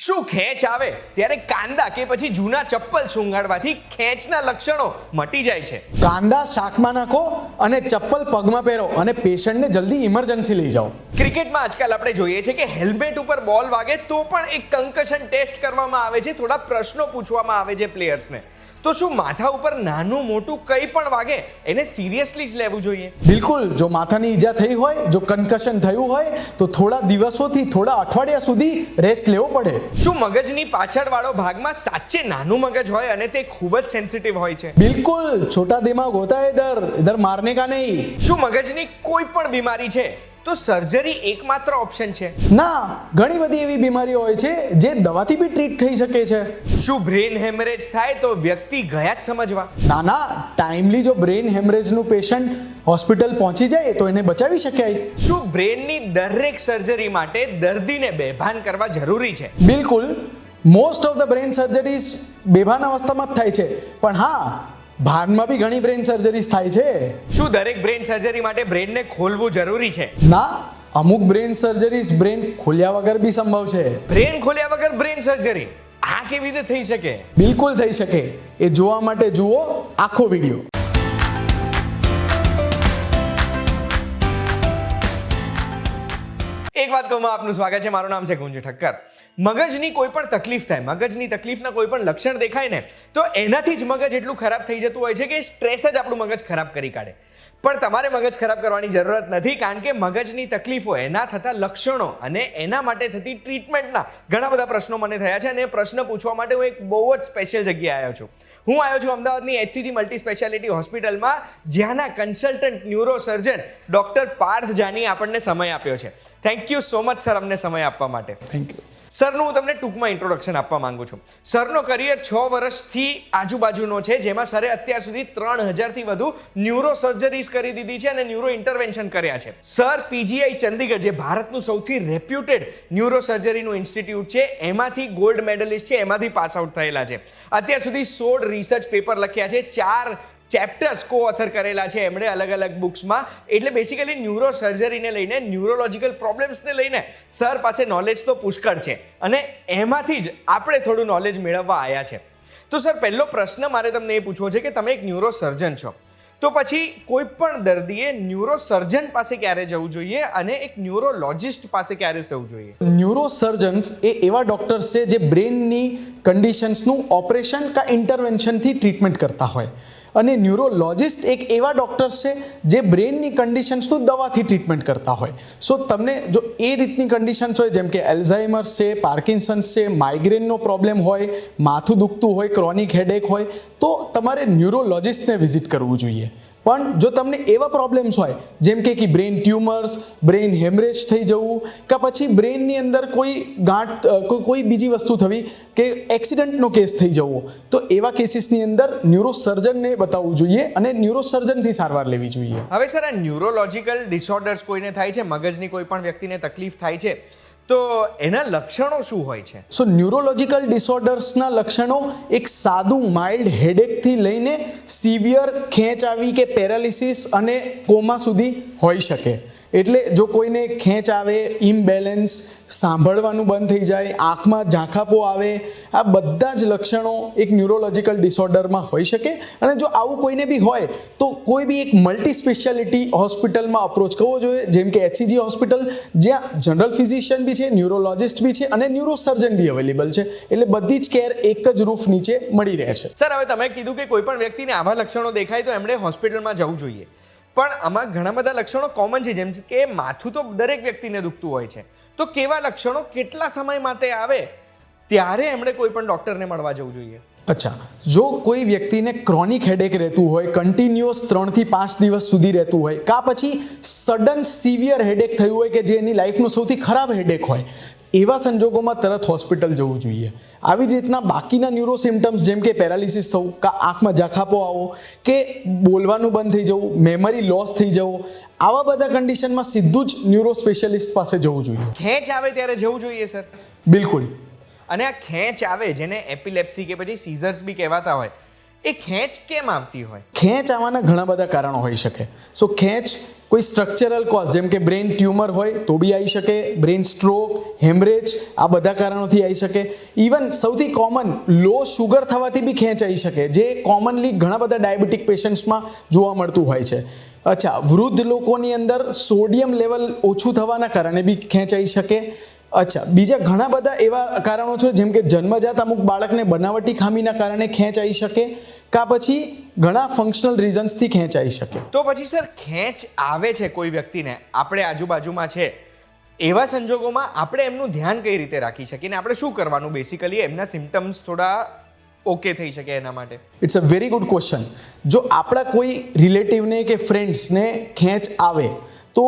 શું ખેંચ આવે ત્યારે કાંદા કે પછી જૂના ચપ્પલ સૂંઘાડવાથી ખેંચના લક્ષણો મટી જાય છે? કાંદા શાકમાં નાખો અને ચપ્પલ પગમાં પહેરો અને પેશન્ટને જલ્દી ઇમરજન્સી લઈ જાઓ. ક્રિકેટમાં આજકાલ આપણે જોઈએ છે કે હેલ્મેટ ઉપર બોલ વાગે તો પણ એક કન્કશન ટેસ્ટ કરવામાં આવે છે, થોડા પ્રશ્નો પૂછવામાં આવે છે પ્લેયર્સને. તો શું માથા ઉપર નાનું મોટું કંઈ પણ વાગે એને સિરિયસલી જ લેવું જોઈએ? બિલકુલ. જો માથાની ઈજા થઈ હોય, જો કન્કશન થયું હોય તો થોડા દિવસોથી થોડા અઠવાડિયા સુધી રેસ્ટ લેવો પડે. શું મગજની પાછળવાળો ભાગમાં સાચે નાનું મગજ હોય અને તે ખૂબ જ સેન્સિટિવ હોય છે? બિલકુલ. છોટા દિમાગ હોતા है इधर मारने का नहीं. શું મગજની કોઈ પણ બીમારી છે તો સર્જરી એકમાત્ર ઓપ્શન છે? ના, ઘણી બધી એવી બીમારીઓ હોય છે જે દવાથી બી ટ્રીટ થઈ શકે છે. શું બ્રેન હેમરેજ થાય તો વ્યક્તિ ગયા જ સમજવા? ના, ટાઈમલી જો બ્રેન હેમરેજનું પેશન્ટ હોસ્પિટલ પહોંચી જાય તો એને બચાવી શકાય. શું બ્રેનની દરેક સર્જરી માટે દર્દીને બેભાન કરવા જરૂરી છે? બિલકુલ. Most of the brain surgeries બેભાન અવસ્થામાં જ થાય છે, પણ હા, ભાનમાં બી ઘણી બ્રેન સર્જરીઝ થાય છે. શું દરેક બ્રેન સર્જરી માટે બ્રેનને ખોલવું જરૂરી છે? ના, અમુક બ્રેન સર્જરીઝ બ્રેન ખોલ્યા વગર બી સંભવ છે. બ્રેન ખોલ્યા વગર બ્રેન સર્જરી આ કેવી રીતે થઈ શકે? બિલકુલ થઈ શકે. એ જોવા માટે જુઓ આખો વિડીયો. એક વાત કહું, આપનું સ્વાગત છે. મારું નામ છે ગુંજ ઠક્કર. મગજની કોઈ પણ તકલીફ થાય, મગજની તકલીફના કોઈ પણ લક્ષણ દેખાય ને તો એનાથી જ મગજ એટલું ખરાબ થઈ જતું હોય છે કે સ્ટ્રેસ જ આપણું મગજ ખરાબ કરી કાઢે. પણ તમારે મગજ ખરાબ કરવાની જરૂરત નથી, કારણ કે મગજની તકલીફો, એના થતા લક્ષણો અને એના માટે થતી ટ્રીટમેન્ટના ઘણા બધા પ્રશ્નો મને થયા છે અને એ પ્રશ્ન પૂછવા માટે હું એક બહુ જ સ્પેશિયલ જગ્યાએ આવ્યો છું. હું આવ્યો છું અમદાવાદની HCG મલ્ટી સ્પેશિયાલિટી હોસ્પિટલમાં, જ્યાંના કન્સલ્ટન્ટ ન્યુરોસર્જન ડૉક્ટર પાર્થ જાનીએ આપણને સમય આપ્યો છે. Thank you so much sir અમને સમય આપવા માટે. Thank you. સરનું હું તમને ટૂંકમાં ઇન્ટ્રોડક્શન આપવા માંગુ છું. સરનો કરિયર 6 વર્ષથી આજુબાજુનો છે, જેમાં સરે અત્યાર સુધી 3000થી વધુ ન્યુરો સર્જરીઝ કરી દીધી છે અને ન્યુરો ઇન્ટરવેન્શન કર્યા છે. સર PGI ચંદીગઢ, જે ભારતનું સૌથી રેપ્યુટેડ ન્યુરો સર્જરીનું ઇન્સ્ટિટ્યૂટ છે, એમાંથી ગોલ્ડ મેડલિસ્ટ છે, એમાંથી પાસ આઉટ થયેલા છે. અત્યાર સુધી 16 રિસર્ચ પેપર લખ્યા છે, 4 ચેપ્ટર્સ કો ઓથર કરેલા છે એમણે અલગ અલગ બુક્સમાં. એટલે બેસિકલી ન્યુરો સર્જરીને લઈને, ન્યુરોલોજિકલ પ્રોબ્લેમ્સને લઈને સર પાસે નોલેજ તો પુષ્કળ છે અને એમાંથી જ આપણે થોડું નોલેજ મેળવવા આવ્યા છે. તો સર, પહેલો પ્રશ્ન મારે તમને એ પૂછવો છે કે તમે એક ન્યુરો સર્જન છો, તો પછી કોઈ પણ દર્દીએ ન્યુરો સર્જન પાસે ક્યારે જવું જોઈએ અને એક ન્યુરોલોજિસ્ટ પાસે ક્યારે જવું જોઈએ? ન્યુરો સર્જન્સ એ એવા ડોક્ટર્સ છે જે બ્રેનની કન્ડિશન્સનું ઓપરેશન કા ઇન્ટરવેન્શનથી ટ્રીટમેન્ટ કરતા હોય, અને ન્યુરોલોજિસ્ટ એક એવા ડોક્ટર્સ છે જે બ્રેનની કન્ડિશન્સનું દવાથી ટ્રીટમેન્ટ કરતા હોય. સો તમને જો એ રીતની કન્ડિશન્સ હોય, જેમ કે એલ્ઝાઇમર્સ છે, પાર્કિન્સન્સ છે, માઇગ્રેનનો પ્રોબ્લેમ હોય, માથું દુખતું હોય, ક્રોનિક હેડેક હોય, તો તમારે ન્યુરોલોજિસ્ટને વિઝિટ કરવું જોઈએ. પણ જો તમને એવા પ્રોબ્લેમ્સ હોય, જેમ કે બ્રેન ટ્યુમર્સ, બ્રેન હેમરેજ થઈ જવું, કે પછી બ્રેનની અંદર કોઈ ગાંઠ, કોઈ બીજી વસ્તુ થવી, કે એક્સિડન્ટનો કેસ થઈ જવો, તો એવા કેસીસની અંદર ન્યુરોસર્જનને બતાવવું જોઈએ અને ન્યુરોસર્જનથી સારવાર લેવી જોઈએ. હવે સર, આ ન્યુરોલોજિકલ ડિસઓર્ડર્સ કોઈને થાય છે, મગજની કોઈ પણ વ્યક્તિને તકલીફ થાય છે, તો એના લક્ષણો શું હોય છે? સો ન્યુરોલોજિકલ ડિસઓર્ડર્સના લક્ષણો એક સાદું માઇલ્ડ હેડેકથી લઈને સિવિયર ખેંચ આવી કે પેરાલિસિસ અને કોમા સુધી હોઈ શકે. એટલે જો કોઈને ખેંચ આવે, ઇમ્બેલેન્સ, સાંભળવાનું બંધ થઈ જાય, આંખમાં ઝાંખાપો આવે, આ બધા જ લક્ષણો એક ન્યુરોલોજિકલ ડિસઓર્ડરમાં હોઈ શકે. અને જો આવું કોઈને બી હોય તો કોઈ બી એક મલ્ટી સ્પેશિયાલિટી હોસ્પિટલમાં અપ્રોચ કરવો જોઈએ, જેમ કે HCG હોસ્પિટલ, જ્યાં જનરલ ફિઝિશિયન બી છે, ન્યુરોલોજિસ્ટ બી છે અને ન્યુરોસર્જન બી અવેલેબલ છે. એટલે બધી જ કેર એક જ રૂફ નીચે મળી રહે છે. સર, હવે તમે કીધું કે કોઈ પણ વ્યક્તિને આવા લક્ષણો દેખાય તો એમણે હોસ્પિટલમાં જવું જોઈએ, પણ આમાં ઘણા બધા લક્ષણો કોમન છે, જેમ કે માથું તો દરેક વ્યક્તિને દુખતું હોય છે. તો કેવા લક્ષણો કેટલા સમય માટે આવે ત્યારે એમણે કોઈ પણ ડૉક્ટરને મળવા જવું જોઈએ? અચ્છા, જો કોઈ વ્યક્તિને ક્રોનિક હેડેક રહેતું હોય, કન્ટિન્યુઅસ 3 થી 5 દિવસ સુધી રહેતું હોય, કાં પછી સડન સિવિયર હેડેક થયું હોય કે જે એની લાઈફનું સૌથી ખરાબ હેડેક હોય, એવા સંજોગોમાં તરત હોસ્પિટલ જવું જોઈએ. આવી જ રીતના બાકીના ન્યુરો સિમ્ટમ્સ, જેમ કે પેરાલિસિસ થવું, કે આંખમાં ઝાંખાપો આવો, કે બોલવાનું બંધ થઈ જવું, મેમરી લોસ થઈ જવું, આવા બધા કન્ડિશનમાં સીધું જ ન્યુરો સ્પેશિયાલિસ્ટ પાસે જવું જોઈએ. ખેંચ આવે ત્યારે જવું જોઈએ સર? બિલકુલ. અને આ ખેંચ આવે, જેને એપિલેપ્સી કે પછી સીઝર્સ બી કહેવાતા હોય, એ ખેંચ કેમ આવતી હોય? ખેંચ આવવાના ઘણા બધા કારણો હોઈ શકે. સો ખેંચ કોઈ સ્ટ્રક્ચરલ કોઝ જેમ કે બ્રેન ટ્યુમર હોય તો બી આવી શકે, બ્રેન સ્ટ્રોક, હેમરેજ, આ બધા કારણોથી આવી શકે. ઇવન સૌથી કોમન લો શુગર થવાથી બી ખેંચ આવી શકે, જે કોમનલી ઘણા બધા ડાયાબિટીક પેશન્ટ્સમાં જોવા મળતું હોય છે. અચ્છા, વૃદ્ધ લોકોની અંદર સોડિયમ લેવલ ઓછું થવાના કારણે બી ખેંચ આવી શકે. અચ્છા, બીજા ઘણા બધા એવા કારણો છે જેમ કે જન્મજાત અમુક બાળકને બનાવટી ખામીના કારણે ખેંચ આવી શકે, કાં પછી ઘણા ફંક્શનલ રીઝન્સથી ખેંચ આવી શકે. તો પછી સર ખેંચ આવે છે કોઈ વ્યક્તિને, આપણે આજુબાજુમાં છે, એવા સંજોગોમાં આપણે એમનું ધ્યાન કઈ રીતે રાખી શકીએ ને આપણે શું કરવાનું બેસિકલી એમના સિમ્ટમ્સ થોડા ઓકે થઈ શકે એના માટે? It's a very good question. જો આપણા કોઈ રિલેટિવને કે ફ્રેન્ડ્સને ખેંચ આવે તો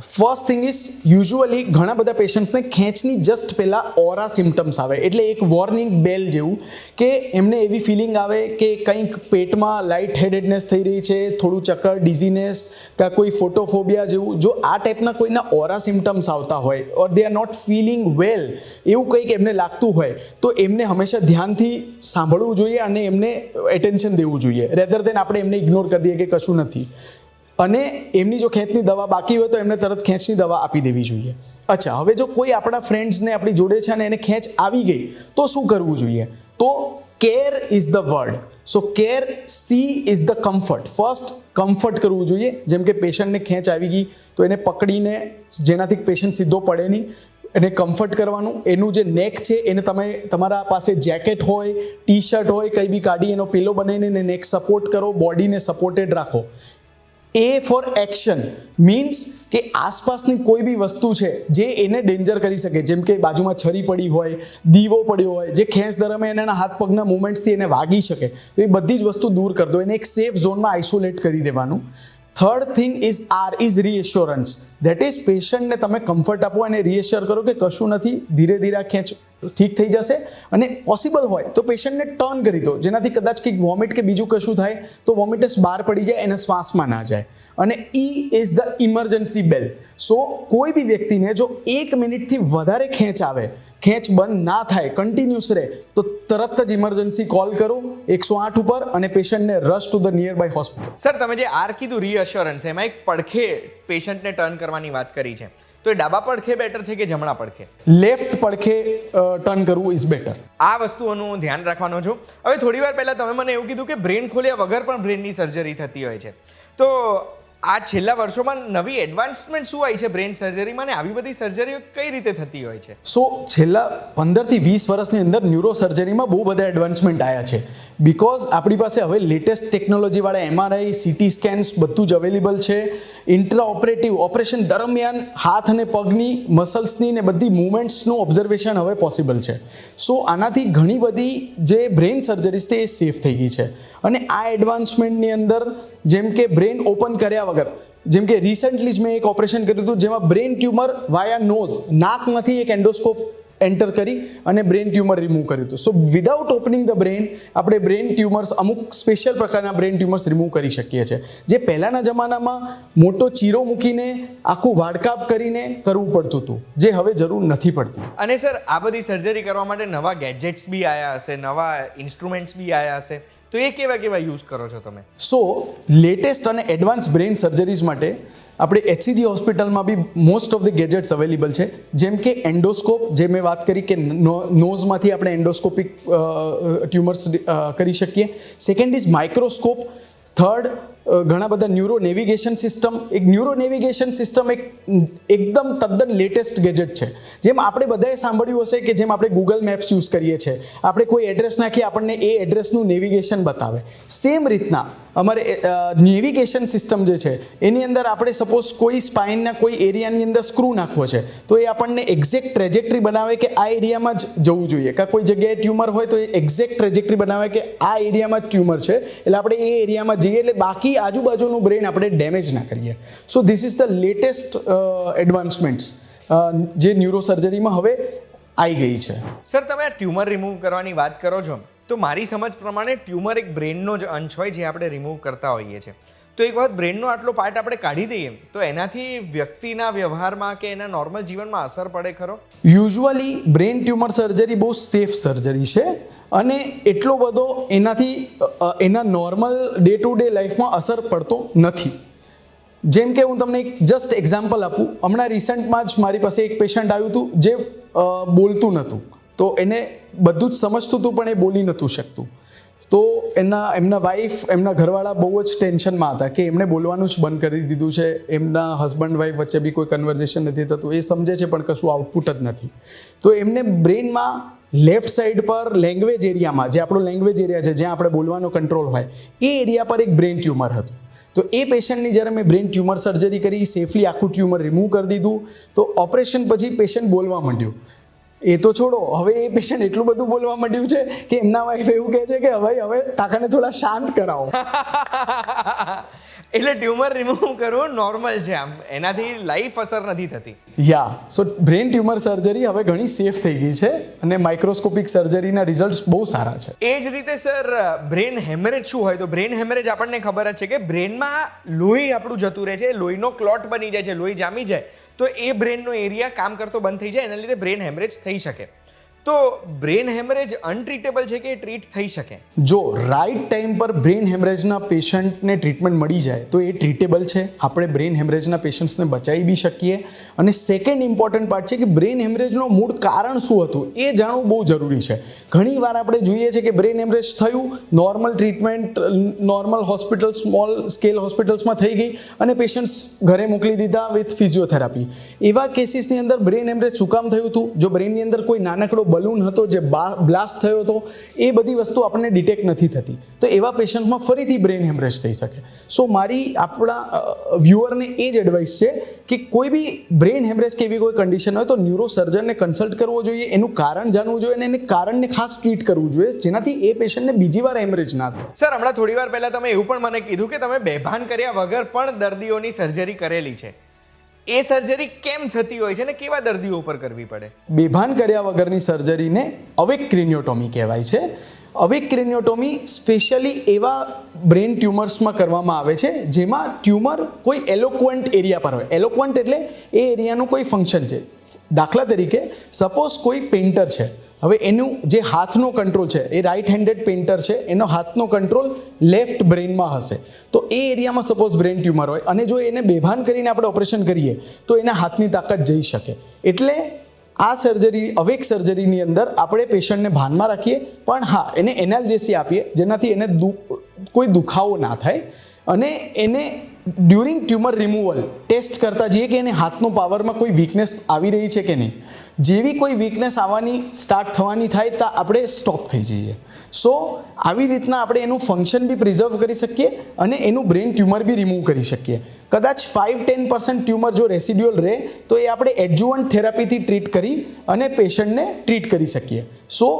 ફર્સ્ટ થિંગ ઇઝ યુઝ્યુઅલી ઘણા બધા પેશન્ટ્સને ખેંચની જસ્ટ પહેલાં ઓરા સિમ્ટમ્સ આવે, એટલે એક વોર્નિંગ બેલ જેવું કે એમને એવી ફિલિંગ આવે કે કંઈક પેટમાં લાઇટ હેડેડનેસ થઈ રહી છે, થોડું ચક્કર, ડિઝીનેસ, કાં કોઈ ફોટોફોબિયા જેવું. જો આ ટાઈપના કોઈના ઓરા સિમ્ટમ્સ આવતા હોય or they are not feeling well, એવું કંઈક એમને લાગતું હોય તો એમને હંમેશા ધ્યાનથી સાંભળવું જોઈએ અને એમને એટેન્શન દેવું જોઈએ, રેધર દેન આપણે એમને ઇગ્નોર કરી દઈએ કે કશું નથી. અને એમની જો ખેંચની દવા બાકી હોય તો એમને તરત ખેંચની દવા આપી દેવી જોઈએ. અચ્છા, હવે જો કોઈ આપણા ફ્રેન્ડ્સને આપણી જોડે છે અને એને ખેંચ આવી ગઈ તો શું કરવું જોઈએ? તો care is the word. So care, she is the comfort. First comfort કરવું જોઈએ. જેમ કે પેશન્ટને ખેંચ આવી ગઈ તો એને પકડીને, જેનાથી પેશન્ટ સીધો પડે નહીં, એને કમ્ફર્ટ કરવાનું. એનું જે નેક છે એને તમે તમારા પાસે જેકેટ હોય, ટી શર્ટ હોય, કંઈ બી કાઢી એનો પિલો બનાવીને નેક સપોર્ટ કરો, બોડીને સપોર્ટેડ રાખો. એ ફોર એક્શન મીન્સ કે આસપાસની કોઈ બી વસ્તુ છે જે એને ડેન્જર કરી શકે, જેમ કે બાજુમાં છરી પડી હોય, દીવો પડ્યો હોય, જે ખેંચ દરમિયાન એના હાથ પગના મૂવમેન્ટ્સથી એને વાગી શકે, તો એ બધી જ વસ્તુ દૂર કરી દો, એને એક સેફ ઝોનમાં આઇસોલેટ કરી દેવાનું. Third thing is reassurance. That is પેશન્ટને તમે કમ્ફર્ટ આપો અને રીએશ્યોર કરો કે કશું નથી, ધીરે ધીરે આ ખેંચ ઠીક થઈ જશે. અને પોસિબલ હોય તો પેશન્ટને ટર્ન કરી દો, જેનાથી કદાચ કંઈક વોમિટ કે બીજું કશું થાય તો વોમિટસ બહાર પડી જાય, એને શ્વાસમાં ના જાય. અને ઈ ઇઝ ધ ઇમરજન્સી બેલ. સો કોઈ બી વ્યક્તિને જો 1 મિનિટથી વધારે ખેંચ આવે, ખેંચ બંધ ના થાય, કન્ટિન્યુઅસ રહે, તો તરત જ ઇમરજન્સી કોલ કરો 108 ઉપર અને પેશન્ટને rush to the nearby hospital. Sir, તમે જે આર કીધું રીઅશ્યોરન્સ, એમાં એક પડખે પેશન્ટને ટર્ન કરવાની વાત કરી છે, તો એ ડાબા પડખે બેટર છે કે જમણા પડખે? લેફ્ટ પડખે ટર્ન કરવું ઇઝ બેટર. આ વસ્તુઓનું ધ્યાન રાખવાનું છું. હવે થોડી વાર પહેલા તમે મને એવું કીધું કે બ્રેન ખોલ્યા વગર પણ બ્રેનની સર્જરી થતી હોય છે, તો આ છેલ્લા વર્ષોમાં નવી એડવાન્સમેન્ટ શું આવી છે બ્રેન સર્જરીમાં, ને આવી બધી સર્જરીઓ કઈ રીતે થતી હોય છે? સો છેલ્લા 15 થી 20 વર્ષની અંદર ન્યુરો સર્જરીમાં બહુ બધા એડવાન્સમેન્ટ આવ્યા છે, બિકોઝ આપણી પાસે હવે લેટેસ્ટ ટેકનોલોજીવાળા MRI, CT સ્કેન્સ બધું જ અવેલેબલ છે. ઇન્ટ્રા ઓપરેટિવ ઓપરેશન દરમિયાન હાથ અને પગની મસલ્સની ને બધી મૂવમેન્ટ્સનું ઓબ્ઝર્વેશન હવે પોસિબલ છે. સો આનાથી ઘણી બધી જે બ્રેન સર્જરીઝ છે એ સેફ થઈ ગઈ છે. અને આ એડવાન્સમેન્ટની અંદર જેમ કે બ્રેન ઓપન કર્યા વગર, જેમ કે રિસન્ટલી જ મેં એક ઓપરેશન કર્યું હતું જેમાં બ્રેન ટ્યુમર વાયા નોઝ, નાકમાંથી એક એન્ડોસ્કોપ એન્ટર કરી અને બ્રેન ટ્યુમર રિમૂવ કર્યું હતું. સો વિધાઉટ ઓપનિંગ ધ બ્રેન આપણે બ્રેન ટ્યુમર્સ, અમુક સ્પેશિયલ પ્રકારના બ્રેન ટ્યુમર્સ રિમૂવ કરી શકીએ છીએ, જે પહેલાંના જમાનામાં મોટો ચીરો મૂકીને આખું વાડકાપ કરીને કરવું પડતું હતું, જે હવે જરૂર નથી પડતી. અને સર, આ બધી સર્જરી કરવા માટે નવા ગેજેટ્સ બી આવ્યા હશે, નવા ઇન્સ્ટ્રુમેન્ટ્સ બી આવ્યા હશે, તો એ કેવા કેવા યુઝ કરો છો તમે? સો લેટેસ્ટ અને એડવાન્સ બ્રેન સર્જરીઝ માટે આપણે HCG હોસ્પિટલમાં બી most of the gadgets available છે, જેમ કે એન્ડોસ્કોપ, જે મેં વાત કરી કે નોઝમાંથી આપણે એન્ડોસ્કોપિક ટ્યુમર્સ કરી શકીએ. Second is microscope. થર્ડ, ઘણા બધા ન્યુરો નેવિગેશન સિસ્ટમ. એક ન્યુરો નેવિગેશન સિસ્ટમ એકદમ તદ્દન લેટેસ્ટ ગેજેટ છે. જેમ આપણે બધાએ સાંભળ્યું હશે કે જેમ આપણે ગૂગલ મેપ્સ યુઝ કરીએ છીએ, આપણે કોઈ એડ્રેસ નાખીએ આપણને એ એડ્રેસનું નેવિગેશન બતાવે, સેમ રીતના અમારે નેવિગેશન સિસ્ટમ જે છે એની અંદર આપણે સપોઝ કોઈ સ્પાઇનના કોઈ એરિયાની અંદર સ્ક્રૂ નાખવો છે તો એ આપણને એક્ઝેક્ટ ટ્રેજેક્ટરી બનાવે કે આ એરિયામાં જ જવું જોઈએ, કાં કોઈ જગ્યાએ ટ્યુમર હોય તો એ એક્ઝેક્ટ ટ્રેજેક્ટરી બનાવે કે આ એરિયામાં જ ટ્યુમર છે, એટલે આપણે એ એરિયામાં જઈએ, એટલે બાકી આજુબાજુનું બ્રેન આપણે ડેમેજ ના કરીએ. So this is the latest advancements જે ન્યુરો સર્જરીમાં હવે આવી ગઈ છે. સર, તમે આ ટ્યુમર રિમૂવ કરવાની વાત કરો છો, તો મારી સમજ પ્રમાણે ટ્યુમર એક બ્રેનનો જ અંશ હોય જે આપણે રિમૂવ કરતા હોઈએ છીએ. તો એક વખત બ્રેનનો આટલો પાર્ટ આપણે કાઢી દઈએ તો એનાથી વ્યક્તિના વ્યવહારમાં કે એના નોર્મલ જીવનમાં અસર પડે ખરો? યુઝ્યુઅલી બ્રેન ટ્યુમર સર્જરી બહુ સેફ સર્જરી છે અને એટલો બધો એનાથી એના નોર્મલ ડે ટુ ડે લાઈફમાં અસર પડતો નથી. જેમ કે હું તમને એક જસ્ટ એક્ઝામ્પલ આપું, હમણાં રિસન્ટમાં જ મારી પાસે એક પેશન્ટ આવ્યું હતું જે બોલતું નહોતું, તો એને બધું જ સમજતું હતું પણ એ બોલી નહોતું શકતું. તો એમના વાઈફ, એમના ઘરવાળા બહુ જ ટેન્શનમાં હતા કે એમણે બોલવાનું જ બંધ કરી દીધું છે, એમના હસબન્ડ વાઈફ વચ્ચે બી કોઈ કન્વર્ઝેશન નથી થતું, એ સમજે છે પણ કશું આઉટપુટ જ નથી. તો એમને બ્રેનમાં લેફ્ટ સાઈડ પર લેંગ્વેજ એરિયામાં, જે આપણો લેંગ્વેજ એરિયા છે જ્યાં આપણે બોલવાનો કંટ્રોલ હોય, એ એરિયા પર એક બ્રેન ટ્યુમર હતું. તો એ પેશન્ટની જ્યારે મેં બ્રેન ટ્યુમર સર્જરી કરી, સેફલી આખું ટ્યુમર રિમૂવ કરી દીધું, તો ઓપરેશન પછી પેશન્ટ બોલવા માંડ્યું. એ તો છોડો, હવે એ પેશન્ટ એટલું બધું બોલવા માંડ્યું છે કે એમના વાઈફ એવું કહે છે કે હવે કાકાને થોડા શાંત કરાવો. એટલે ટ્યુમર રિમૂવ કરવું નોર્મલ છે, આમ એનાથી લાઈફ અસર નથી થતી. સો બ્રેન ટ્યુમર સર્જરી હવે ઘણી સેફ થઈ ગઈ છે અને માઇક્રોસ્કોપિક સર્જરીના રિઝલ્ટ્સ બહુ સારા છે. એ જ રીતે સર, બ્રેન હેમરેજ શું હોય? તો બ્રેન હેમરેજ આપણને ખબર જ છે કે બ્રેનમાં લોહી આપણું જતું રહે છે, લોહીનો ક્લોટ બની જાય છે, લોહી જામી જાય, તો એ બ્રેનનો એરિયા કામ કરતો બંધ થઈ જાય, એના લીધે બ્રેન હેમરેજ થઈ શકે. તો બ્રેન હેમરેજ અનટ્રીટેબલ છે કે ટ્રીટ થઈ શકે? જો રાઈટ ટાઈમ પર બ્રેન હેમરેજના પેશન્ટને ટ્રીટમેન્ટ મળી જાય તો એ ટ્રીટેબલ છે. આપણે બ્રેન હેમરેજના પેશન્ટ્સને બચાવી બી શકીએ. અને સેકન્ડ ઇમ્પોર્ટન્ટ પાર્ટ છે કે બ્રેન હેમરેજનું મૂળ કારણ શું હતું એ જાણવું બહુ જરૂરી છે. ઘણી વાર આપણે જોઈએ છે કે બ્રેન હેમરેજ થયું, normal treatment normal hospital, small scale હોસ્પિટલ્સમાં થઈ ગઈ અને પેશન્ટ્સ ઘરે મોકલી દીધા વિથ ફિઝિયોથેરાપી. એવા કેસીસની અંદર બ્રેન હેમરેજ શું કામ થયું હતું? જો બ્રેનની અંદર કોઈ નાનકડો બલૂન હતો જે બ્લાસ્ટ થયો હતો, એ બધી વસ્તુ આપણને ડિટેક્ટ નથી થતી, તો એવા પેશન્ટમાં ફરીથી બ્રેન હેમરેજ થઈ શકે. સો મારી આપણા વ્યુઅરને એ જ એડવાઇસ છે કે કોઈ બી બ્રેન હેમરેજ કે એવી કોઈ કન્ડિશન હોય તો ન્યુરોસર્જનને કન્સલ્ટ કરવો જોઈએ, એનું કારણ જાણવું જોઈએ અને એને કારણને ખાસ ટ્રીટ કરવું જોઈએ, જેનાથી એ પેશન્ટને બીજી વાર હેમરેજ ના થાય. સર, હમણાં થોડી વાર પહેલા તમે એવું પણ મને કીધું કે તમે બેભાન કર્યા વગર પણ દર્દીઓની સર્જરી કરેલી છે. એ સર્જરી કેમ થતી હોય છે અને કેવા દર્દીઓ ઉપર કરવી પડે? બેભાન કર્યા વગરની સર્જરીને અવેક ક્રેનિયોટોમી કહેવાય છે. અવેક ક્રેનિયોટોમી સ્પેશિયલી એવા બ્રેન ટ્યુમર્સમાં કરવામાં આવે છે જેમાં ટ્યુમર કોઈ એલોક્વન્ટ એરિયા પર હોય. એલોક્વન્ટ એટલે એ એરિયાનું કોઈ ફંક્શન છે. દાખલા તરીકે સપોઝ કોઈ પેઇન્ટર છે, હવે એનું જે હાથનો કંટ્રોલ છે, એ રાઈટ હેન્ડેડ પેઇન્ટર છે, એનો હાથનો કંટ્રોલ લેફ્ટ બ્રેનમાં હશે, તો એ એરિયામાં સપોઝ બ્રેન ટ્યુમર હોય અને જો એને બેભાન કરીને આપણે ઓપરેશન કરીએ તો એના હાથની તાકાત જઈ શકે. એટલે આ સર્જરી, અવેક સર્જરીની અંદર આપણે પેશન્ટને ભાનમાં રાખીએ, પણ હા, એને એનાલ્જેસી આપીએ જેનાથી એને કોઈ દુખાવો ના થાય, અને એને ડ્યુરિંગ ટ્યુમર રિમૂવલ ટેસ્ટ કરતા જઈએ કે એને હાથનો પાવરમાં કોઈ વીકનેસ આવી રહી છે કે નહીં. જેવી કોઈ વીકનેસ આવવાની સ્ટાર્ટ થવાની થાય તો આપણે સ્ટોપ થઈ જઈએ. સો આવી રીતના આપણે એનું ફંક્શન બી પ્રિઝર્વ કરી શકીએ અને એનું બ્રેન ટ્યુમર બી રિમૂવ કરી શકીએ. કદાચ 5-10% ટ્યુમર જો રેસિડ્યુઅલ રહે તો એ આપણે એડજુવન્ટ થેરાપીથી ટ્રીટ કરી અને પેશન્ટને ટ્રીટ કરી શકીએ. સો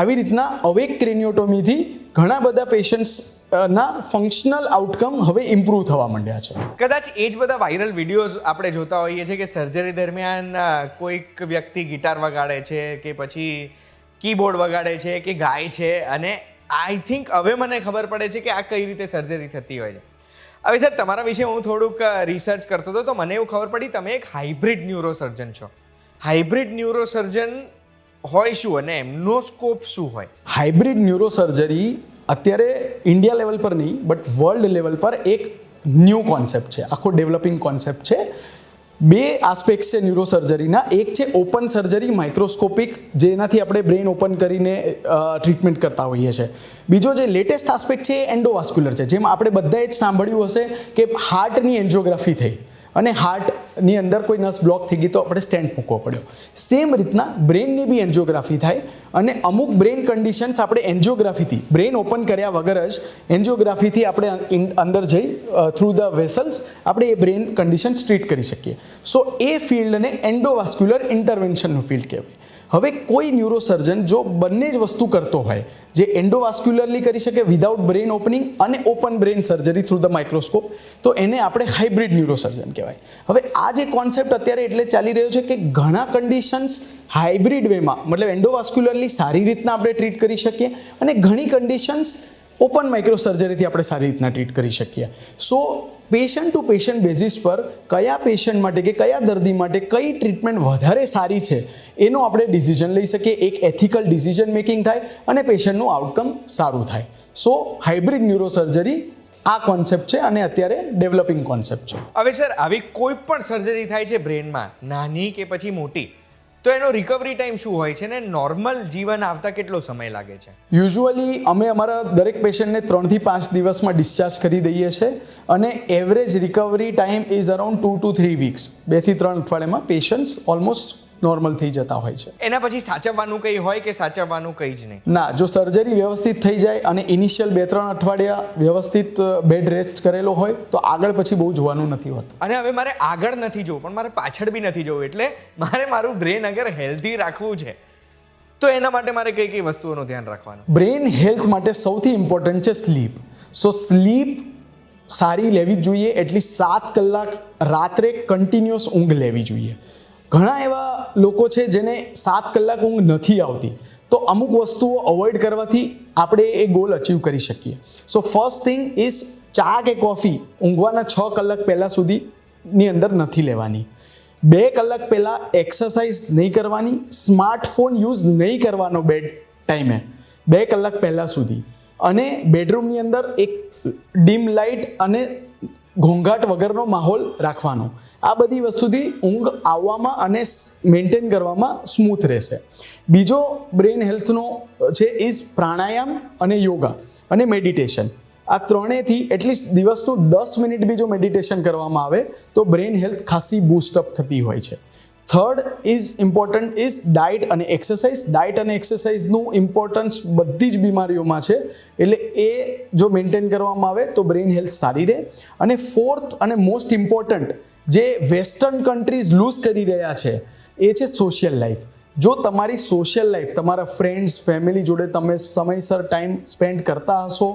આવી રીતના અવેક ક્રેનિયોટોમીથી ઘણા બધા પેશન્ટ્સ ના ફંક્શનલ આઉટકમ હવે ઇમ્પ્રૂવ થવા માંડ્યા છે. કદાચ એ જ બધા વાયરલ વિડીયોઝ આપણે જોતા હોઈએ છીએ કે સર્જરી દરમિયાન કોઈક વ્યક્તિ ગિટાર વગાડે છે કે પછી કીબોર્ડ વગાડે છે કે ગાય છે, અને આઈ થિંક હવે મને ખબર પડે છે કે આ કઈ રીતે સર્જરી થતી હોય છે. હવે સર, તમારા વિશે હું થોડુંક રિસર્ચ કરતો હતો તો મને એવું ખબર પડી તમે એક હાઇબ્રિડ ન્યુરોસર્જન છો. હાઇબ્રિડ ન્યુરોસર્જન હોય શું અને એમનો સ્કોપ શું હોય? હાઇબ્રિડ ન્યુરોસર્જરી અત્યારે ઇન્ડિયા લેવલ પર નહીં બટ વર્લ્ડ લેવલ પર એક ન્યૂ કોન્સેપ્ટ છે, આખો ડેવલપિંગ કોન્સેપ્ટ છે. બે આસ્પેક્ટ છે ન્યુરોસર્જરીના. એક છે ઓપન સર્જરી, માઇક્રોસ્કોપિક, જેનાથી આપણે બ્રેન ઓપન કરીને ટ્રીટમેન્ટ કરતા હોઈએ છીએ. બીજો જે લેટેસ્ટ આસ્પેક્ટ છે એ એન્ડોવાસ્ક્યુલર છે, જેમ આપણે બધાએ જ સાંભળ્યું હશે કે હાર્ટની એન્જિયોગ્રાફી થઈ અને હાર્ટની અંદર કોઈ નસ બ્લોક થઈ ગઈ તો આપણે સ્ટેન્ટ મૂકવો પડ્યો. સેમ રીતના બ્રેનની બી એન્જિયોગ્રાફી થાય અને અમુક બ્રેન કન્ડિશન્સ આપણે એન્જિયોગ્રાફીથી, બ્રેન ઓપન કર્યા વગર જ એન્જિયોગ્રાફીથી આપણે અંદર જઈ થ્રુ ધ વેસલ્સ આપણે એ બ્રેન કન્ડિશન્સ ટ્રીટ કરી શકીએ. સો એ ફિલ્ડને એન્ડોવાસ્ક્યુલર ઇન્ટરવેન્શનનું ફિલ્ડ કહેવાય. હવે કોઈ ન્યુરોસર્જન જો બંને જ વસ્તુ કરતો હોય, જે એન્ડોવાસ્ક્યુલરલી કરી શકે વિધાઉટ બ્રેન ઓપનિંગ અને open brain surgery through the microscope, તો એને આપણે હાઇબ્રિડ ન્યુરોસર્જન કહેવાય. હવે આ જે કોન્સેપ્ટ અત્યારે એટલે ચાલી રહ્યો છે કે ઘણા કન્ડિશન્સ હાઇબ્રિડ વેમાં, મતલબ એન્ડોવાસ્ક્યુલરલી સારી રીતના આપણે ટ્રીટ કરી શકીએ અને ઘણી કન્ડિશન્સ ઓપન માઇક્રો સર્જરીથી આપણે સારી રીતના ટ્રીટ કરી શકીએ. સો પેશન્ટ ટુ પેશન્ટ બેઝિસ પર કયા પેશન્ટ માટે કે કયા દર્દી માટે કઈ ટ્રીટમેન્ટ વધારે સારી છે એનો આપણે ડિસિઝન લઈ શકીએ, એક એથિકલ ડિસિઝન મેકિંગ થાય અને પેશન્ટનું આઉટકમ સારું થાય. સો હાઇબ્રિડ ન્યુરોસર્જરી આ કોન્સેપ્ટ છે અને અત્યારે ડેવલપિંગ કોન્સેપ્ટ છે. હવે સર આવી કોઈ પણ સર્જરી થાય છે બ્રેનમાં, નાની કે પછી મોટી, તો એનો રિકવરી ટાઈમ શું હોય છે ને નોર્મલ જીવન આવતા કેટલો સમય લાગે છે? યુઝ્યુઅલી અમે અમારા દરેક પેશન્ટને 3 થી 5 દિવસમાં ડિસ્ચાર્જ કરી દઈએ છીએ અને average recovery time is around 2 to 3 weeks. 2 થી 3 અઠવાડિયામાં પેશન્ટ્સ ઓલમોસ્ટ નોર્મલ થઈ જતા હોય છે. એના પછી સાચવવાનું કંઈ હોય કે સાચવવાનું કંઈ જ નહીં? ના, જો સર્જરી વ્યવસ્થિત થઈ જાય અને ઇનિશિયલ 2-3 અઠવાડિયા વ્યવસ્થિત બેડ રેસ્ટ કરેલો હોય તો આગળ પછી બહુ જોવાનું નથી હોતું. અને હવે મારે આગળ નથી જોવું પણ મારે પાછળ બી નથી જોવું, એટલે મારે મારું બ્રેન અગર હેલ્ધી રાખવું છે તો એના માટે મારે કઈ કઈ વસ્તુઓનું ધ્યાન રાખવાનું? બ્રેન હેલ્થ માટે સૌથી ઇમ્પોર્ટન્ટ છે સ્લીપ. સો સ્લીપ સારી લેવી જ જોઈએ, એટલીસ્ટ 7 કલાક રાત્રે કન્ટિન્યુઅસ ઊંઘ લેવી જોઈએ. ઘણા એવા લોકો છે જેને 7 કલાક ઊંઘ નથી આવતી, તો અમુક વસ્તુઓ અવોઇડ કરવાથી આપણે એ ગોલ અચીવ કરી શકીએ. સો ફર્સ્ટ થિંગ ઇઝ ચા કે કોફી ઊંઘવાના 6 કલાક પહેલાં સુધીની અંદર નથી લેવાની. 2 કલાક પહેલાં એક્સરસાઇઝ નહીં કરવાની, સ્માર્ટફોન યુઝ નહીં કરવાનો બેડ ટાઈમે 2 કલાક પહેલાં સુધી, અને બેડરૂમની અંદર એક ડીમ લાઇટ અને ઘોંઘાટ વગરનો માહોલ રાખવાનો. આ બધી વસ્તુથી ઊંઘ આવવામાં અને મેન્ટેન કરવામાં સ્મૂથ રહેશે. બીજો બ્રેન હેલ્થનો છે ઇઝ પ્રાણાયામ અને યોગા અને મેડિટેશન. આ ત્રણેયથી એટલીસ્ટ દિવસનું 10 મિનિટ બી જો મેડિટેશન કરવામાં આવે તો બ્રેન હેલ્થ ખાસી બૂસ્ટઅપ થતી હોય છે. Third is important is diet અને એક્સરસાઇઝ. ડાયટ અને એક્સરસાઇઝનું ઇમ્પોર્ટન્સ બધી જ બીમારીઓમાં છે, એટલે એ જો મેન્ટેન કરવામાં આવે તો બ્રેન હેલ્થ સારી રહે. અને ફોર્થ અને મોસ્ટ ઇમ્પોર્ટન્ટ જે વેસ્ટર્ન કન્ટ્રીઝ લૂઝ કરી રહ્યા છે એ છે સોશિયલ લાઈફ. જો તમારી સોશિયલ લાઈફ, તમારા ફ્રેન્ડ્સ ફેમિલી જોડે તમે સમયસર ટાઈમ સ્પેન્ડ કરતા હશો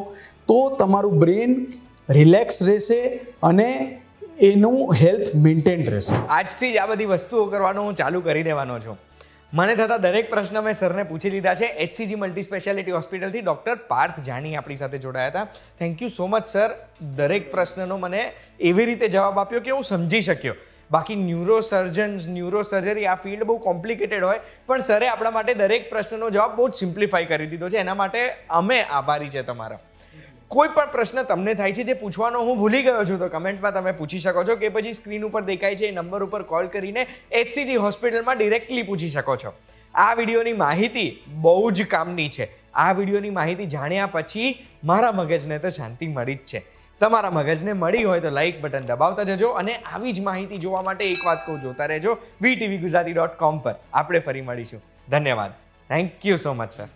તો તમારું બ્રેન રિલેક્સ રહેશે અને એનું હેલ્થ મેન્ટેન રહેશે. આજથી જ આ બધી વસ્તુઓ કરવાનું હું ચાલુ કરી દેવાનો છું. મને થતા દરેક પ્રશ્ન મેં સરને પૂછી લીધા છે. HCG મલ્ટી સ્પેશિયાલિટી હોસ્પિટલથી ડૉક્ટર પાર્થ જાની આપણી સાથે જોડાયા હતા. Thank you so much sir. દરેક પ્રશ્નનો મને એવી રીતે જવાબ આપ્યો કે હું સમજી શક્યો. બાકી ન્યુરોસર્જરી આ ફિલ્ડ બહુ કોમ્પ્લિકેટેડ હોય, પણ સરે આપણા માટે દરેક પ્રશ્નનો જવાબ બહુ જ સિમ્પ્લિફાઈ કરી દીધો છે. એના માટે અમે આભારી છે તમારા. કોઈ પણ પ્રશ્ન તમને થાય છે જે પૂછવાનો હું ભૂલી ગયો છું તો કમેન્ટમાં તમે પૂછી શકો છો, કે પછી સ્ક્રીન ઉપર દેખાય છે એ નંબર ઉપર કોલ કરીને HCG હોસ્પિટલમાં ડિરેક્ટલી પૂછી શકો છો. આ વિડીયોની માહિતી બહુ જ કામની છે. આ વિડીયોની માહિતી જાણ્યા પછી મારા મગજને તો શાંતિ મળી જ છે. તમારા મગજને મળી હોય તો લાઇક બટન દબાવતા જજો, અને આવી જ માહિતી જોવા માટે એક વાત કહું, જોતા રહેજો VTVGujarati.com પર. આપણે ફરી મળીશું. ધન્યવાદ. Thank you so much sir.